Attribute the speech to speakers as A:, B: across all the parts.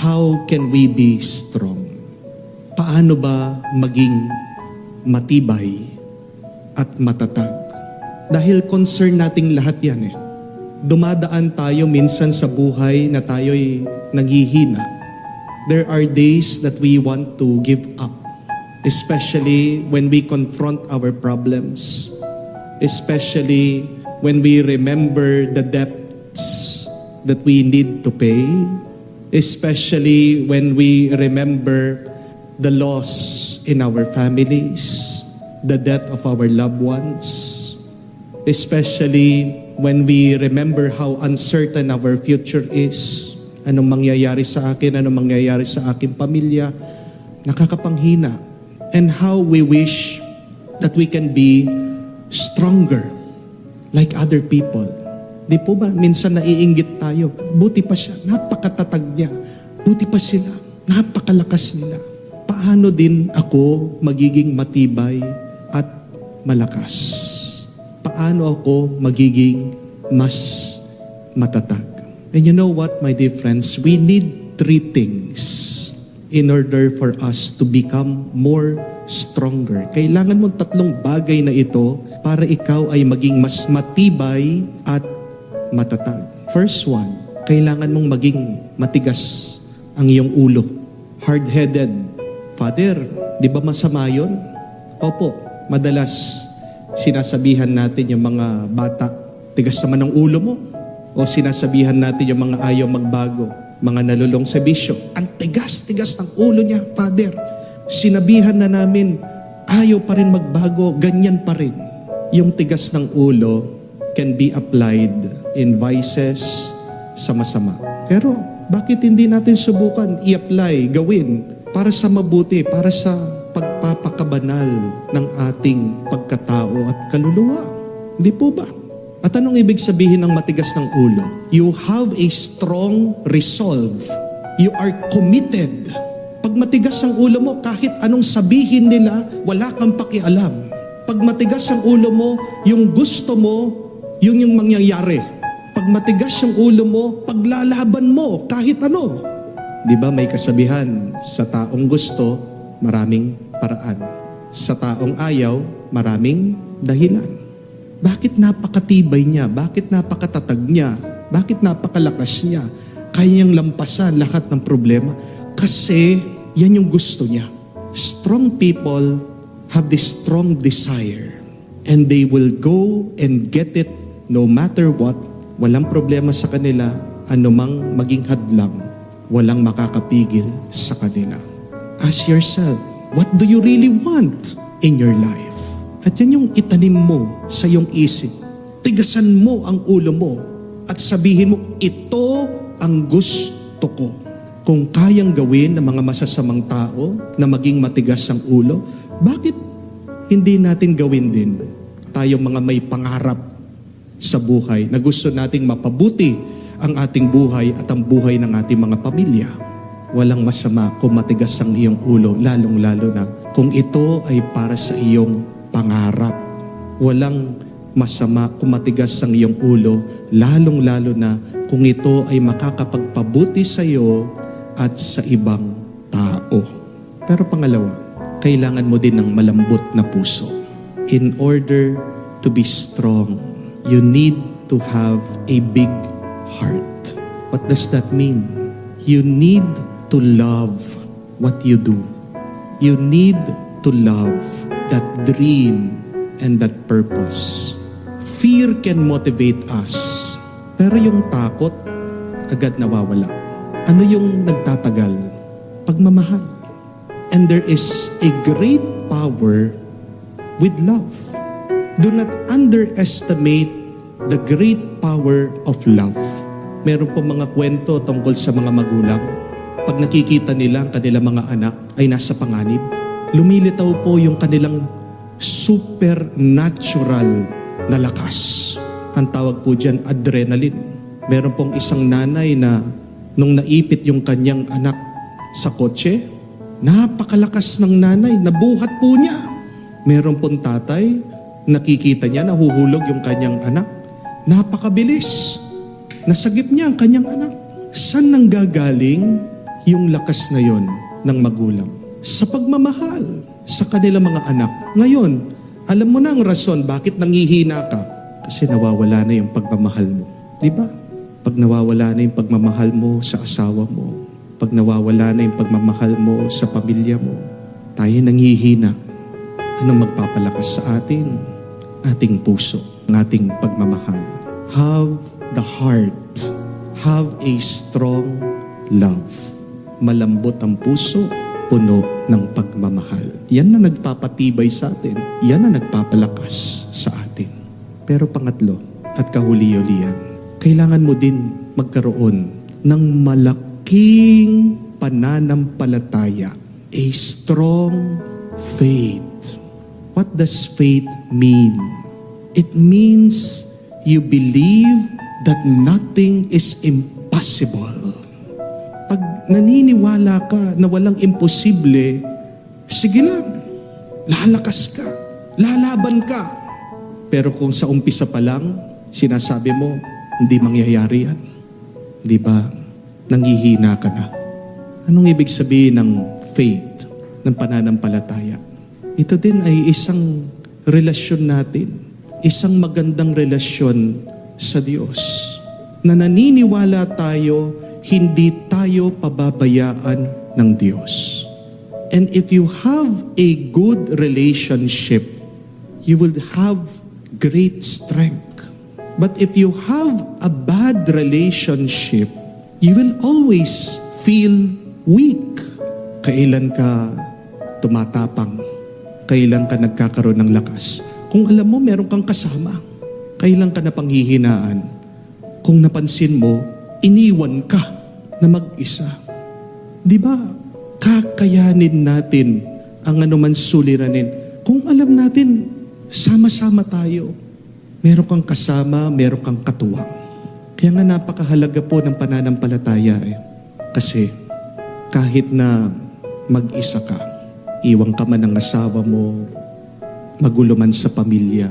A: how can we be strong? Paano ba maging matibay at matatag? Dahil concern nating lahat yan eh. Dumadaan tayo minsan sa buhay na tayo'y naghihina. There are days that we want to give up, especially when we confront our problems, especially when we remember the debts that we need to pay, especially when we remember the loss in our families, the death of our loved ones, especially when we remember how uncertain our future is. Anong mangyayari sa akin, anong mangyayari sa aking pamilya, nakakapanghina. And how we wish that we can be stronger like other people. Di po ba? Minsan naiinggit tayo. Buti pa siya. Napakatatag niya. Buti pa sila. Napakalakas nila. Paano din ako magiging matibay at malakas? Paano ako magiging mas matatag? And you know what, my dear friends? We need 3 things in order for us to become more stronger. Kailangan mo 3 bagay na ito para ikaw ay maging mas matibay at matatag. First one, kailangan mong maging matigas ang iyong ulo. Hard-headed. Father, di ba masama yun? Opo, madalas sinasabihan natin yung mga bata, tigas naman ang ulo mo. O sinasabihan natin yung mga ayaw magbago, mga nalulong sa bisyo. Ang tigas-tigas ng ulo niya, Father. Sinabihan na namin, ayaw pa rin magbago, ganyan pa rin. Yung tigas ng ulo can be applied in vices sa masama. Pero bakit hindi natin subukan i-apply, gawin para sa mabuti, para sa pagpapakabanal ng ating pagkatao at kaluluwa? Hindi po ba? At anong ibig sabihin ng matigas ng ulo? You have a strong resolve. You are committed. Pag matigas ang ulo mo, kahit anong sabihin nila, wala kang pakialam. Pag matigas ang ulo mo, yung gusto mo, yun yung mangyayari. Pag matigas yung ulo mo, paglalaban mo, kahit ano. Di ba may kasabihan, sa taong gusto, maraming paraan. Sa taong ayaw, maraming dahilan. Bakit napakatibay niya? Bakit napakatatag niya? Bakit napakalakas niya? Kaya niyang lampasan lahat ng problema? Kasi yan yung gusto niya. Strong people have this strong desire and they will go and get it no matter what. Walang problema sa kanila, anumang maging hadlang, walang makakapigil sa kanila. Ask yourself, what do you really want in your life? At yan yung itanim mo sa iyong isip. Tigasan mo ang ulo mo at sabihin mo, ito ang gusto ko. Kung kayang gawin ng mga masasamang tao na maging matigas ang ulo, bakit hindi natin gawin din tayong mga may pangarap sa buhay na gusto nating mapabuti ang ating buhay at ang buhay ng ating mga pamilya? Walang masama kung matigas ang iyong ulo, lalong-lalo na kung ito ay para sa iyong pangarap. Walang masama kung matigas ang iyong ulo, lalong-lalo na kung ito ay makakapagpabuti sa iyo at sa ibang tao. Pero pangalawa, kailangan mo din ng malambot na puso. In order to be strong, you need to have a big heart. What does that mean? You need to love what you do. You need to love that dream and that purpose. Fear can motivate us, pero yung takot, agad nawawala. Ano yung nagtatagal? Pagmamahal. And there is a great power with love. Do not underestimate the great power of love. Meron po mga kwento tungkol sa mga magulang. Pag nakikita nila ang kanilang mga anak ay nasa panganib, lumilitaw po yung kanilang supernatural na lakas. Ang tawag po dyan, adrenaline. Meron pong isang nanay na nung naipit yung kanyang anak sa kotse, napakalakas ng nanay, nabuhat po niya. Meron pong tatay, nakikita niya, nahuhulog yung kanyang anak. Napakabilis. Nasagip niya ang kanyang anak. Saan nanggagaling yung lakas na yon ng magulang? Sa pagmamahal sa kanilang mga anak. Ngayon, alam mo na ang rason bakit nangihina ka. Kasi nawawala na yung pagmamahal mo. Di ba? Pag nawawala na yung pagmamahal mo sa asawa mo, pag nawawala na yung pagmamahal mo sa pamilya mo, tayo nangihina. Anong magpapalakas sa atin? Ating puso, ang ating pagmamahal. Have the heart. Have a strong love. Malambot ang puso, puno ng pagmamahal. Yan na nagpapatibay sa atin. Yan na nagpapalakas sa atin. Pero pangatlo, at kahuli-hulihan, kailangan mo din magkaroon ng malaking pananampalataya. A strong faith. What does faith mean? It means you believe that nothing is impossible. Pag naniniwala ka na walang imposible, sige lang, lalakas ka, lalaban ka. Pero kung sa umpisa pa lang, sinasabi mo, hindi mangyayari yan. Di ba? Nanghihina ka na. Anong ibig sabihin ng faith, ng pananampalataya? Ito din ay isang relasyon natin, isang magandang relasyon sa Diyos, na naniniwala tayo, hindi tayo pababayaan ng Diyos. And if you have a good relationship, you will have great strength. But if you have a bad relationship, you will always feel weak. Kailan ka tumatapang? Kailan ka nagkakaroon ng lakas? Kung alam mo, meron kang kasama. Kailan ka napanghihinaan? Kung napansin mo, iniwan ka na mag-isa. Di ba? Kakayanin natin ang anuman suliranin. Kung alam natin, sama-sama tayo. Meron kang kasama, meron kang katuwang. Kaya nga napakahalaga po ng pananampalataya eh. Kasi kahit na mag-isa ka, iwang ka man ng asawa mo, magulo man sa pamilya,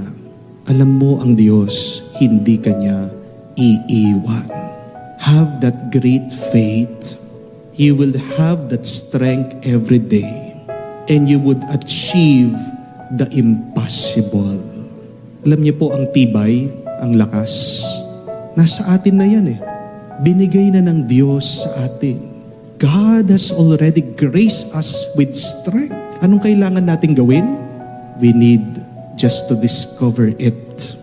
A: alam mo ang Diyos, hindi ka niya iiwan. Have that great faith. You will have that strength every day. And you would achieve the impossible. Alam niyo po, ang tibay, ang lakas, nasa atin na yan eh. Binigay na ng Diyos sa atin. God has already graced us with strength. Anong kailangan natin gawin? We need just to discover it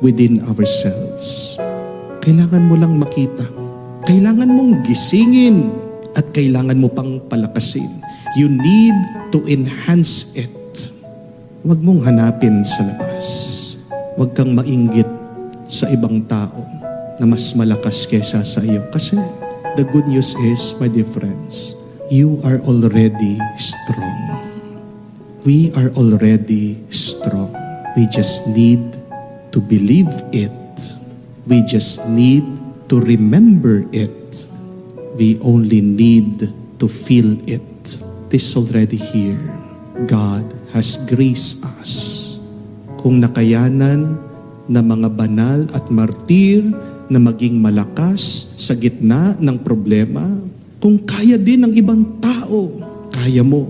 A: within ourselves. Kailangan mo lang makita. Kailangan mong gisingin at kailangan mo pang palakasin. You need to enhance it. Huwag mong hanapin sa labas. Huwag kang mainggit sa ibang tao na mas malakas kesa sa iyo. Kasi the good news is, my dear friends, you are already strong. We are already strong. We just need to believe it. We just need to remember it. We only need to feel it. It is already here. God has graced us. Kung nakayanan na mga banal at martir na maging malakas sa gitna ng problema, kung kaya din ng ibang tao, kaya mo.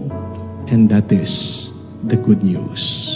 A: And that is the good news.